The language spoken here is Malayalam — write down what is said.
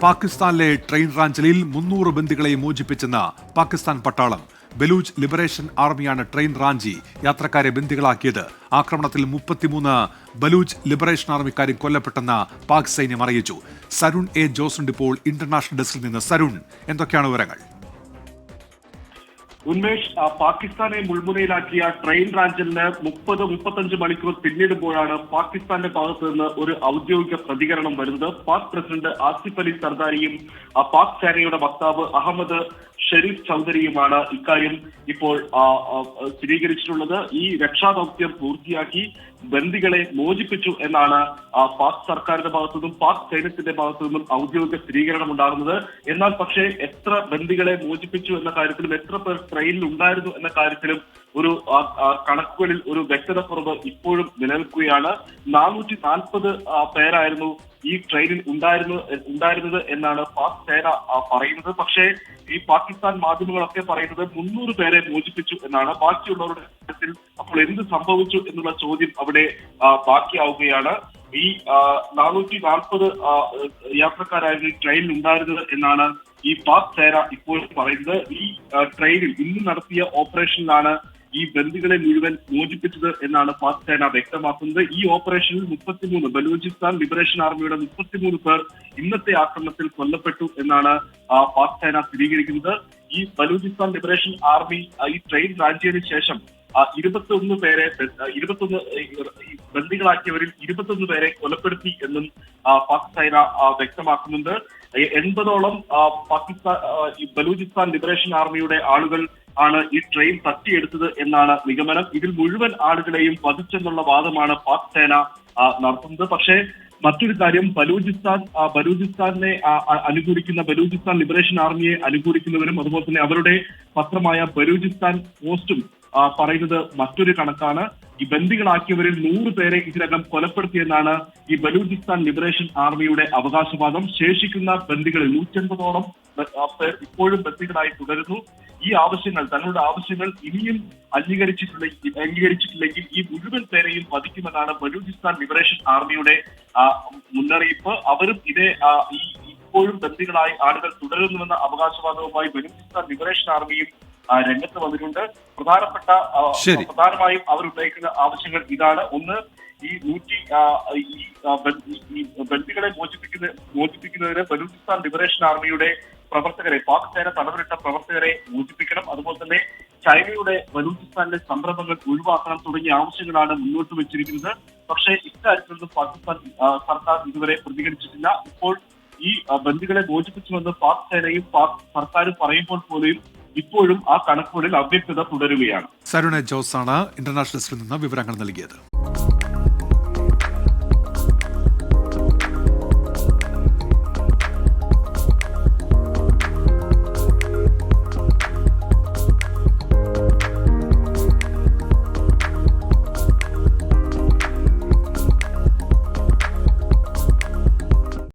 പാകിസ്ഥാനിലെ ട്രെയിൻ റാഞ്ചലിൽ 300 ബന്ദികളെ മോചിപ്പിച്ചെന്ന് പാകിസ്ഥാൻ പട്ടാളം. ബലൂച്ച് ലിബറേഷൻ ആർമിയാണ് ട്രെയിൻ റാഞ്ചി യാത്രക്കാരെ ബന്ദികളാക്കിയത്. ആക്രമണത്തിൽ 33 ബലൂച്ച് ലിബറേഷൻ ആർമിക്കാരും കൊല്ലപ്പെട്ടെന്ന് പാക് സൈന്യം അറിയിച്ചു. സരുൺ എ ജോസുണ്ട് ഇപ്പോൾ ഇന്റർനാഷണൽ ഡെസ്കിൽ നിന്ന്. സരുൺ, എന്തൊക്കെയാണ് വിവരങ്ങൾ? ഉന്മേഷ്, പാകിസ്ഥാനെ മുൾമുനയിലാക്കിയ ട്രെയിൻ റാഞ്ചലിന് 30-35 മണിക്കൂർ പിന്നിടുമ്പോഴാണ് പാകിസ്ഥാന്റെ ഭാഗത്ത് നിന്ന് ഒരു ഔദ്യോഗിക പ്രതികരണം വരുന്നത്. പാക് പ്രസിഡന്റ് ആസിഫ് അലി സർദാരിയും പാക് സേനയുടെ വക്താവ് അഹമ്മദ് ഷെരീഫ് ചൌധരിയുമാണ് ഇക്കാര്യം ഇപ്പോൾ സ്ഥിരീകരിച്ചിട്ടുള്ളത്. ഈ രക്ഷാദൌത്യം പൂർത്തിയാക്കി ബന്ദികളെ മോചിപ്പിച്ചു എന്നാണ് പാക് സർക്കാരിന്റെ ഭാഗത്തുനിന്നും പാക് സൈന്യത്തിന്റെ ഭാഗത്തുനിന്നും ഔദ്യോഗിക സ്ഥിരീകരണം ഉണ്ടാകുന്നത്. എന്നാൽ പക്ഷേ എത്ര ബന്ദികളെ മോചിപ്പിച്ചു എന്ന കാര്യത്തിലും എത്ര പേർ ട്രെയിനിൽ ഉണ്ടായിരുന്നു എന്ന കാര്യത്തിലും ഒരു കണക്കുകളിൽ ഒരു വ്യക്തത കുറവ് ഇപ്പോഴും നിലനിൽക്കുകയാണ്. 440 പേരായിരുന്നു ഈ ട്രെയിനിൽ ഉണ്ടായിരുന്നത് എന്നാണ് പാക് സേന പറയുന്നത്. പക്ഷേ ഈ പാകിസ്ഥാൻ മാധ്യമങ്ങളൊക്കെ പറയുന്നത് 300 പേരെ മോചിപ്പിച്ചു എന്നാണ്. ബാക്കിയുള്ളവരുടെ കാര്യത്തിൽ അപ്പോൾ എന്ത് സംഭവിച്ചു എന്നുള്ള ചോദ്യം അവിടെ ബാക്കിയാവുകയാണ്. ഈ 440 യാത്രക്കാരായിരുന്നു ഈ ട്രെയിനിൽ ഉണ്ടായിരുന്നത് എന്നാണ് ഈ പാക് സേന ഇപ്പോൾ പറയുന്നത്. ഈ ട്രെയിനിൽ ഇന്ന് നടത്തിയ ഓപ്പറേഷനിലാണ് ഈ ബന്ദികളെ മുഴുവൻ മോചിപ്പിച്ചത് എന്നാണ് പാക് സേന വ്യക്തമാക്കുന്നത്. ഈ ഓപ്പറേഷനിൽ 33 ബലൂചിസ്ഥാൻ ലിബറേഷൻ ആർമിയുടെ 33 പേർ ഇന്നത്തെ ആക്രമണത്തിൽ കൊല്ലപ്പെട്ടു എന്നാണ് പാക് സേന സ്ഥിരീകരിക്കുന്നത്. ഈ ബലൂചിസ്ഥാൻ ലിബറേഷൻ ആർമി ഈ ട്രെയിൻ റാഞ്ചിയതിനു ശേഷം 21 ബന്ദികളാക്കിയവരിൽ 21 പേരെ കൊലപ്പെടുത്തി എന്നും പാക് സേന വ്യക്തമാക്കുന്നുണ്ട്. 80ഓളം ബലൂചിസ്ഥാൻ ലിബറേഷൻ ആർമിയുടെ ആളുകൾ ആണ് ഈ ട്രെയിൻ തട്ടിയെടുത്തത് എന്നാണ് നിഗമനം. ഇതിൽ മുഴുവൻ ആളുകളെയും വധിച്ചെന്നുള്ള വാദമാണ് പാക് സേന നടത്തുന്നത്. പക്ഷേ മറ്റൊരു കാര്യം, ബലൂചിസ്ഥാനെ അനുകൂലിക്കുന്ന ബലൂചിസ്ഥാൻ ലിബറേഷൻ ആർമിയെ അനുകൂലിക്കുന്നവരും അതുപോലെ തന്നെ അവരുടെ പത്രമായ ബലൂചിസ്ഥാൻ പോസ്റ്റും പറയുന്നത് മറ്റൊരു കണക്കാണ്. ഈ ബന്ദികളാക്കിയവരിൽ 100 പേരെ ഇതിനകം കൊലപ്പെടുത്തിയെന്നാണ് ഈ ബലൂചിസ്ഥാൻ ലിബറേഷൻ ആർമിയുടെ അവകാശവാദം. ശേഷിക്കുന്ന ബന്ദികളിൽ 180ഓളം പേർ ഇപ്പോഴും ബന്ദികളായി തുടരുന്നു. ഈ ആവശ്യങ്ങൾ, തങ്ങളുടെ ആവശ്യങ്ങൾ ഇനിയും അംഗീകരിച്ചിട്ടില്ലെങ്കിൽ ഈ മുഴുവൻ പേരെയും വധിക്കുമെന്നാണ് ബലൂചിസ്ഥാൻ ലിബറേഷൻ ആർമിയുടെ മുന്നറിയിപ്പ്. അവരും ഇപ്പോഴും ബന്ദികളായി ആളുകൾ തുടരുന്നുവെന്ന അവകാശവാദവുമായി ബലൂചിസ്ഥാൻ ലിബറേഷൻ ആർമിയും രംഗത്ത് വന്നിട്ടുണ്ട്. പ്രധാനമായും അവർ ഉന്നയിക്കുന്ന ആവശ്യങ്ങൾ ഇതാണ്. ഒന്ന്, ഈ ബന്ദികളെ മോചിപ്പിക്കുന്നതിന് ബലൂചിസ്ഥാൻ ലിബറേഷൻ ആർമിയുടെ പ്രവർത്തകരെ, പാക് സേന തടവിലിട്ട പ്രവർത്തകരെ മോചിപ്പിക്കണം. അതുപോലെ തന്നെ ചൈനയുടെ ബലൂചിസ്ഥാനിലെ സംരംഭങ്ങൾ ഒഴിവാക്കണം തുടങ്ങിയ ആവശ്യങ്ങളാണ് മുന്നോട്ട് വെച്ചിരിക്കുന്നത്. പക്ഷേ ഇക്കാര്യത്തിലൊന്നും പാകിസ്ഥാൻ സർക്കാർ ഇതുവരെ പ്രതികരിച്ചിട്ടില്ല. ഇപ്പോൾ ഈ ബന്ദികളെ മോചിപ്പിച്ചുവെന്ന് പാക് സേനയും പാക് സർക്കാരും പറയുമ്പോൾ പോലും ഇപ്പോഴും ആ കണക്കുകളിൽ അവ്യക്തത തുടരുകയാണ്. സരുൺ എ ജോസാണ് ഇന്റർനാഷണൽ ഡെസ്കിൽ നിന്ന് വിവരങ്ങൾ നൽകിയത്.